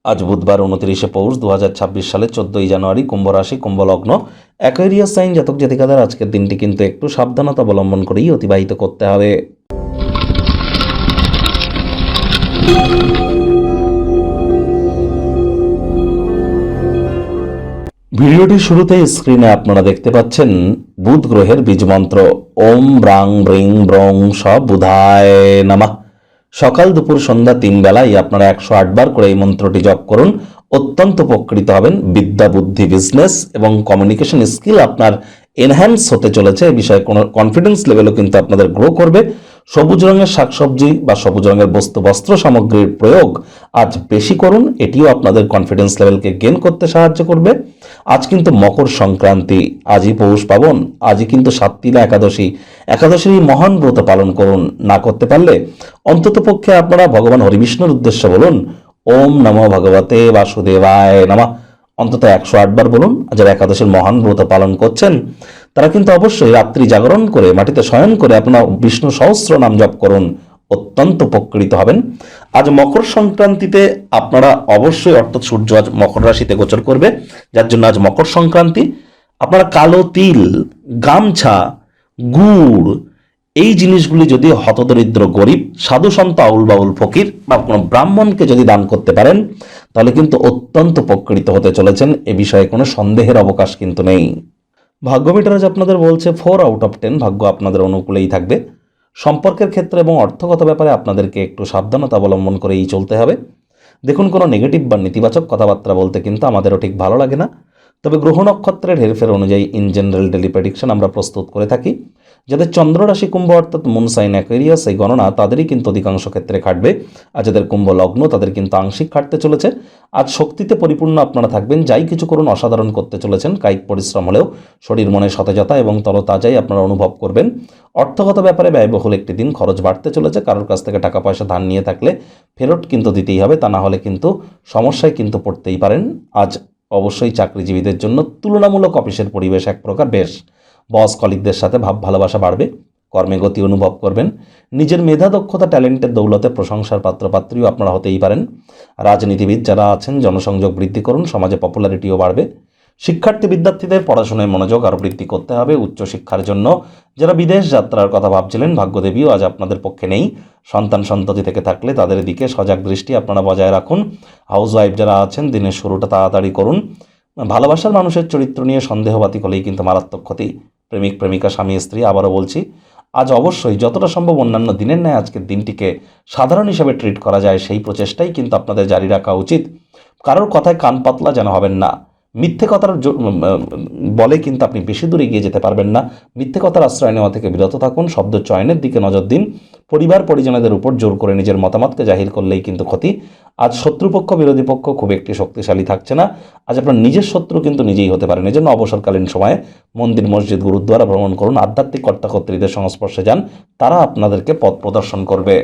আজ বুধবার 29শে পৌষ 2026 সালে 14ই জানুয়ারি, কুম্ভ রাশি, কুম্ভ লগ্ন, অ্যাকোয়ারিয়াস সাইন জাতক জাতিকাদের আজকের দিনটি কিন্তু একটু সাবধানতা অবলম্বন করেই অতিবাহিত করতে হবে। ভিডিওটির শুরুতে স্ক্রিনে আপনারা দেখতে পাচ্ছেন বুধ গ্রহের বীজমন্ত্র ওম ব্রাং ব্রিং ব্রং স বুধায় নমঃ। সকাল দুপুর সন্ধ্যা 3 বেলায় আপনারা 108 বার করে এই মন্ত্রটি জপ করুন। অত্যন্ত উপকৃত হবেন। বিদ্যা, বুদ্ধি, বিজনেস এবং কমিউনিকেশন স্কিল আপনার এনহ্যান্স হতে চলেছে। এই বিষয়ে কোনো কনফিডেন্স লেভেলও কিন্তু আপনাদের গ্রো করবে। সবুজ রঙের শাকসবজি বা সবুজ রঙের বস্ত্র সামগ্রীর প্রয়োগ আজ বেশি করুন। এটিও আপনাদের কনফিডেন্স লেভেলকে গেইন করতে সাহায্য করবে। আজ কিন্তু মকর সংক্রান্তি, আজই পৌষ পাবন, আজই কিন্তু সাতটিলা একাদশী। একাদশীর এই মহান ব্রত পালন করুন। না করতে পারলে অন্তত পক্ষে আপনারা ভগবান হরিবিষ্ণুর উদ্দেশ্যে বলুন ওম নমো ভগবতে বাসুদেবায় নমঃ। অন্তত 108 বার বলুন। যারা একাদশীর মহান ব্রত পালন করছেন তারা কিন্তু অবশ্যই রাত্রি জাগরণ করে মাটিতে শয়ন করে আপনারা বিষ্ণু সহস্র নাম জপ করুন। অত্যন্ত উপকৃত হবেন। আজ মকর সংক্রান্তিতে আপনারা অবশ্যই, অর্থাৎ সূর্য আজ মকর রাশিতে গোচর করবে, যার জন্য আজ মকর সংক্রান্তি। আপনারা কালো তিল, গামছা, গুড় এই জিনিসগুলি যদি হতদরিদ্র গরিব, সাধু সন্ত, আউল বাউল ফকির বা কোনো ব্রাহ্মণকে যদি দান করতে পারেন তাহলে কিন্তু অত্যন্ত উপকৃত হতে চলেছেন। এ বিষয়ে কোনো সন্দেহের অবকাশ কিন্তু নেই। ভাগ্য মিটার আজ আপনাদের বলছে 4 আউট অফ 10, ভাগ্য আপনাদের অনুকূলেই থাকবে। সম্পর্কের ক্ষেত্রে এবং অর্থগত ব্যাপারে আপনাদেরকে একটু সাবধানতা অবলম্বন করেই চলতে হবে। দেখুন, কোনো নেগেটিভ বা নেতিবাচক কথাবার্তা বলতে কিন্তু আমাদেরও ঠিক ভালো লাগে না। তবে গ্রহ নক্ষত্রের হেরফের অনুযায়ী ইন জেনারেল ডেলি প্রেডিকশন আমরা প্রস্তুত করে থাকি। যাদের চন্দ্র রাশি কুম্ভ, অর্থাৎ মুন সাইন অ্যাকোয়ারিয়াস, এই গণনা তাদেরই কিন্তু অধিকাংশ ক্ষেত্রে খাটবে। আর যাদের কুম্ভ লগ্ন তাদের কিন্তু আংশিক খাটতে চলেছে। আজ শক্তিতে পরিপূর্ণ আপনারা থাকবেন। যাই কিছু করুন অসাধারণ করতে চলেছেন। কায়িক পরিশ্রম হলেও শরীর মনে সতেজতা এবং তরতাজাই আপনারা অনুভব করবেন। অর্থগত ব্যাপারে ব্যয়বহুল একটি দিন, খরচ বাড়তে চলেছে। কারোর কাছ থেকে টাকা পয়সা ধার নিয়ে থাকলে ফেরত কিন্তু দিতেই হবে, তা না হলে কিন্তু সমস্যায় কিন্তু পড়তেই পারেন। আজ অবশ্যই চাকরিজীবীদের জন্য তুলনামূলক অফিসের পরিবেশ এক প্রকার বেশ। বস কলিগদের সাথে ভাব ভালোবাসা বাড়বে। কর্মে গতি অনুভব করবেন। নিজের মেধা, দক্ষতা, ট্যালেন্টের দৌলতে প্রশংসার পাত্রপাত্রীও আপনারা হতেই পারেন। রাজনীতিবিদ যারা আছেন জনসংযোগ বৃদ্ধি করুন, সমাজে পপুলারিটিও বাড়বে। শিক্ষার্থী বিদ্যার্থীদের পড়াশোনায় মনোযোগ আরও বৃদ্ধি করতে হবে। উচ্চশিক্ষার জন্য যারা বিদেশ যাত্রার কথা ভাবছিলেন, ভাগ্যদেবীও আজ আপনাদের পক্ষে নেই। সন্তান সন্ততি থেকে থাকলে তাদের দিকে সজাগ দৃষ্টি আপনারা বজায় রাখুন। হাউসওয়াইফ যারা আছেন দিনের শুরুটা তাড়াতাড়ি করুন। ভালোবাসার মানুষের চরিত্র নিয়ে সন্দেহবাতিক হলেই কিন্তু মারাত্মক ক্ষতি। প্রেমিক প্রেমিকা, স্বামী স্ত্রী, আবারও বলছি, আজ অবশ্যই যতটা সম্ভব অন্যান্য দিনের ন্যায় আজকের দিনটিকে সাধারণ হিসাবে ট্রিট করা যায় সেই প্রচেষ্টাই কিন্তু আপনাদের জারি রাখা উচিত। কারোর কথায় কান পাতলা যেন হবেন না। মিথ্যে কথার বলে কিন্তু আপনি বেশি দূর এগিয়ে যেতে পারবেন না। মিথ্যে কথার আশ্রয় নেওয়া থেকে বিরত থাকুন। শব্দ চয়নের দিকে নজর দিন। পরিবার পরিজনদের উপর জোর করে নিজের মতামতকে জাহির করলেই কিন্তু ক্ষতি। আজ শত্রুপক্ষ বিরোধী পক্ষ খুব একটি শক্তিশালী থাকছে না। আজ আপনার নিজের শত্রু কিন্তু নিজেই হতে পারেন। এজন্য অবসরকালীন সময়ে মন্দির, মসজিদ, গুরুদ্বারা ভ্রমণ করুন। আধ্যাত্মিক কর্তাকর্ত্রীদের সংস্পর্শে যান, তারা আপনাদেরকে পথ প্রদর্শন করবে।